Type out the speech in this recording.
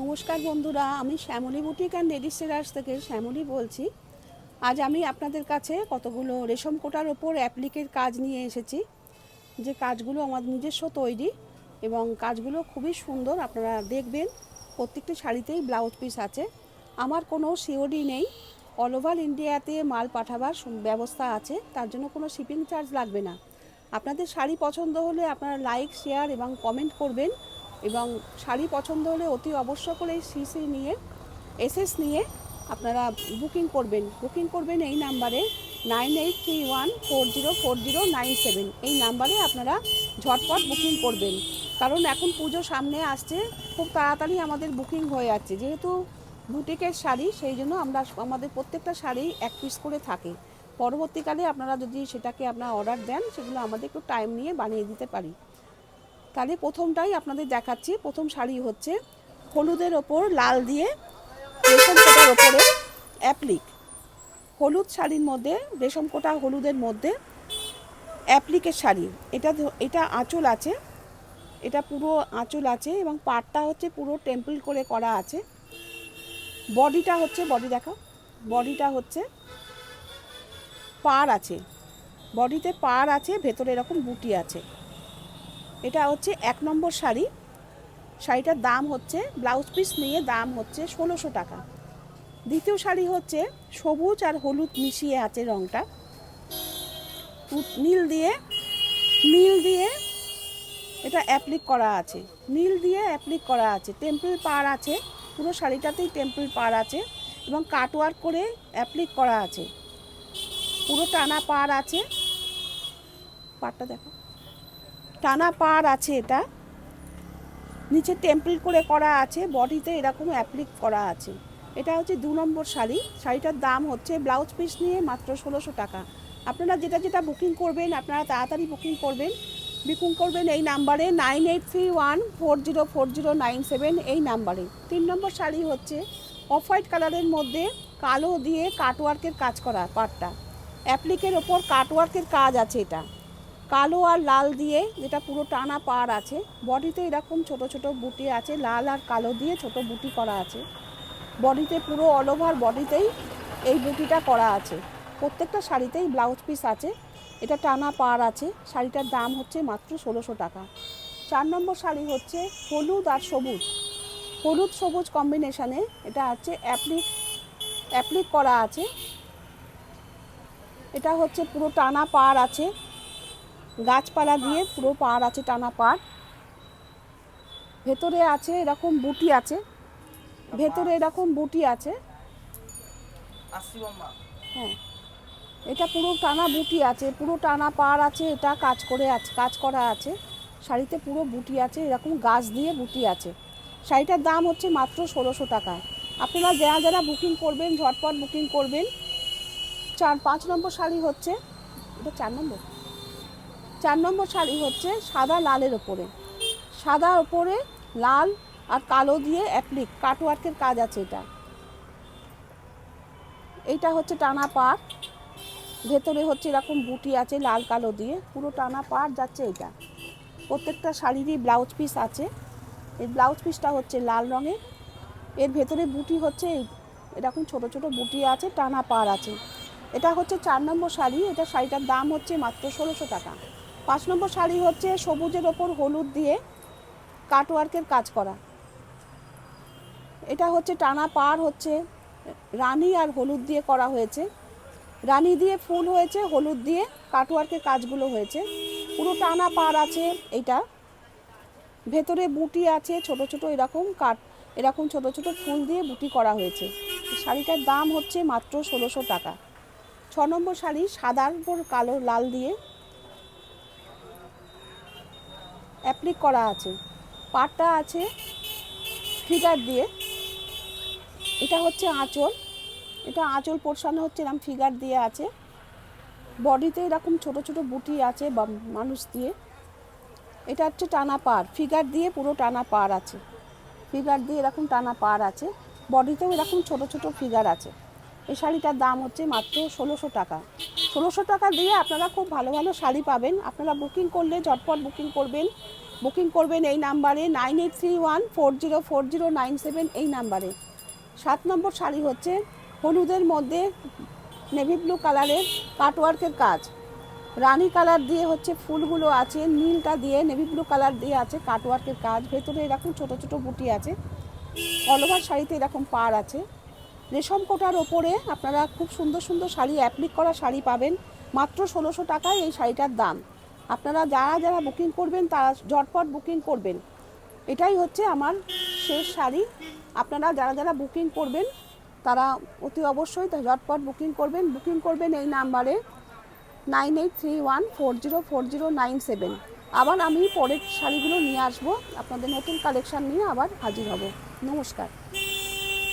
নমস্কার বন্ধুরা, আমি Shyamali boutique and ladies tailors থেকে শ্যামলী বলছি। আজ আমি আপনাদের কাছে কতগুলো রেশম কোটার ওপর অ্যাপ্লিকের কাজ নিয়ে এসেছি, যে কাজগুলো আমার নিজস্ব তৈরি এবং কাজগুলো খুবই সুন্দর। আপনারা দেখবেন প্রত্যেকটি শাড়িতেই ব্লাউজ পিস আছে। আমার কোনো সিওডি নেই, অল ওভার ইন্ডিয়াতে মাল পাঠাবার ব্যবস্থা আছে, তার জন্য কোনো শিপিং চার্জ লাগবে না। আপনাদের শাড়ি পছন্দ হলে আপনারা লাইক, শেয়ার এবং কমেন্ট করবেন, এবং শাড়ি পছন্দ হলে অতি অবশ্য করে সিসি নিয়ে এসএস নিয়ে আপনারা বুকিং করবেন এই নাম্বারে 9831404097। এই নাম্বারে আপনারা ঝটপট বুকিং করবেন, কারণ এখন পুজো সামনে আসছে, খুব তাড়াতাড়ি আমাদের বুকিং হয়ে যাচ্ছে। যেহেতু বুটিকের শাড়ি, সেই জন্য আমাদের প্রত্যেকটা শাড়ি এক পিস করে থাকে। পরবর্তীকালে আপনারা যদি সেটাকে অর্ডার দেন, সেগুলো আমাদের একটু টাইম নিয়ে বানিয়ে দিতে পারি। তাহলে প্রথমটাই আপনাদের দেখাচ্ছি। প্রথম শাড়ি হচ্ছে হলুদের ওপর লাল দিয়ে রেশম কোটার ওপরে অ্যাপ্লিক। হলুদ শাড়ির মধ্যে রেশম কোটা হলুদের মধ্যে অ্যাপ্লিকের শাড়ি। এটা আঁচল আছে, এটা পুরো আঁচল আছে এবং পাড়টা হচ্ছে পুরো টেম্পল করে করা আছে। বডিটা হচ্ছে বডিটা হচ্ছে পাড় আছে, বডিতে পাড় আছে, ভেতরে এরকম বুটি আছে। এটা হচ্ছে 1 নম্বর শাড়ি। শাড়িটার দাম হচ্ছে, ব্লাউজ পিস নিয়ে দাম হচ্ছে 1600 টাকা। দ্বিতীয় শাড়ি হচ্ছে সবুজ আর হলুদ মিশিয়ে আছে, রঙটা নীল দিয়ে এটা অ্যাপ্লিক করা আছে, নীল দিয়ে অ্যাপ্লিক করা আছে। টেম্পল পাড় আছে, পুরো শাড়িটাতেই টেম্পল পাড় আছে এবং কাটওয়ার্ক করে অ্যাপ্লিক করা আছে। পুরো টানা পাড় আছে, পাড়টা দেখো, টানা পাড় আছে। এটা নিচে টেম্পল করে করা আছে, বডিতে এরকম অ্যাপ্লিক করা আছে। এটা হচ্ছে 2 নম্বর শাড়ি। শাড়িটার দাম হচ্ছে ব্লাউজ পিস নিয়ে মাত্র 1600 টাকা। আপনারা যেটা বুকিং করবেন, আপনারা তাড়াতাড়ি বুকিং করবেন এই নাম্বারে 9831404097, এই নাম্বারে। 3 নম্বর শাড়ি হচ্ছে অফ হোয়াইট কালারের মধ্যে কালো দিয়ে কাটওয়ার্কের কাজ করা, পাড়টা অ্যাপ্লিকের ওপর কাটওয়ার্কের কাজ আছে। এটা কালো আর লাল দিয়ে, যেটা পুরো টানা পাড় আছে। বডিতে এরকম ছোট ছোট বুটি আছে, লাল আর কালো দিয়ে ছোট বুটি করা আছে। বডিতে পুরো অল ওভার বডিতেই এই বুটিটা করা আছে। প্রত্যেকটা শাড়িতেই ব্লাউজ পিস আছে। এটা টানা পাড় আছে। শাড়িটার দাম হচ্ছে মাত্র 1600 টাকা। 4 নম্বর শাড়ি হচ্ছে হলুদ আর সবুজ, হলুদ সবুজ কম্বিনেশানে। এটা হচ্ছে অ্যাপ্লিক করা আছে। এটা হচ্ছে পুরো টানা পাড় আছে, গাছপালা দিয়ে পুরো পাড় আছে, টানা পাড়। ভেতরে আছে এরকম বুটি আছে, হ্যাঁ, এটা পুরো টানা বুটি আছে, পুরো টানা পাড় আছে। এটা কাজ করা আছে। শাড়িতে পুরো বুটি আছে, এরকম গাছ দিয়ে বুটি আছে। শাড়িটার দাম হচ্ছে মাত্র 1600 টাকা। আপনারা যারা বুকিং করবেন, ঝটপট বুকিং করবেন। 5 নম্বর শাড়ি হচ্ছে, এটা 4 নম্বর শাড়ি হচ্ছে সাদা লালের ওপরে, সাদা ওপরে লাল আর কালো দিয়ে অ্যাপ্লিক কাটওয়ার্কের কাজ আছে। এইটা হচ্ছে টানা পাড়, ভেতরে হচ্ছে এরকম বুটি আছে লাল কালো দিয়ে, পুরো টানা পাড় যাচ্ছে। এটা প্রত্যেকটা শাড়িরই ব্লাউজ পিস আছে। এই ব্লাউজ পিসটা হচ্ছে লাল রঙের, এর ভেতরে বুটি হচ্ছে এরকম ছোট ছোট বুটি আছে, টানা পাড় আছে। এটা হচ্ছে 4 নম্বর শাড়ি। এটা শাড়িটার দাম হচ্ছে মাত্র 1600 টাকা। 5 নম্বর শাড়ি হচ্ছে সবুজের ওপর হলুদ দিয়ে কাটওয়ার্কের কাজ করা। এটা হচ্ছে টানা পাড়, হচ্ছে রানী আর হলুদ দিয়ে করা হয়েছে। রানী দিয়ে ফুল হয়েছে, হলুদ দিয়ে কাটওয়ার্কের কাজগুলো হয়েছে। পুরো টানা পাড় আছে। এইটা ভেতরে বুটি আছে ছোট ছোট, এরকম ছোট ছোট ফুল দিয়ে বুটি করা হয়েছে। শাড়িটার দাম হচ্ছে মাত্র 1600 টাকা। 6 নম্বর শাড়ি সাদার উপর কালো লাল দিয়ে অ্যাপ্লিক করা আছে, পাড়টা আছে ফিগার দিয়ে। এটা হচ্ছে আঁচল, এটা আঁচল পোর্শনে হচ্ছে এরকম ফিগার দিয়ে আছে। বডিতে এরকম ছোট ছোট বুটি আছে মানুষ দিয়ে। এটা হচ্ছে টানা পাড়, ফিগার দিয়ে পুরো টানা পাড় আছে, ফিগার দিয়ে এরকম টানা পাড় আছে। বডিতেও এরকম ছোট ছোট ফিগার আছে। এই শাড়িটার দাম হচ্ছে মাত্র 1600 টাকা। 1600 টাকা দিয়ে আপনারা খুব ভালো ভালো শাড়ি পাবেন। আপনারা বুকিং করলে ঝটপট বুকিং করবেন, বুকিং করবেন এই নাম্বারে 9831404097 এই নাম্বারে। 7 নম্বর শাড়ি হচ্ছে হলুদের মধ্যে নেভি ব্লু কালারের কাটওয়ার্কের কাজ, রানী কালার দিয়ে হচ্ছে ফুলগুলো আছে, নীলটা দিয়ে নেভি ব্লু কালার দিয়ে আছে কাটওয়ার্কের কাজ, ভেতরে এরকম ছোট ছোট বুটি আছে, অল ওভার শাড়িতে এরকম পাড় আছে। রেশম কোটার ওপরে আপনারা খুব সুন্দর সুন্দর শাড়ি, অ্যাপ্লিক করা শাড়ি পাবেন মাত্র 1600 টাকায় এই শাড়িটার দাম। আপনারা যারা যারা বুকিং করবেন তারা ঝটপট বুকিং করবেন। এটাই হচ্ছে আমার শেষ শাড়ি। আপনারা যারা যারা বুকিং করবেন তারা অতি অবশ্যই ঝটপট বুকিং করবেন। বুকিং করবেন এই নাম্বারে 9831404097। আবার আমি পরের শাড়িগুলো নিয়ে আসবো, আপনাদের নতুন কালেকশান নিয়ে আবার হাজির হব। নমস্কার।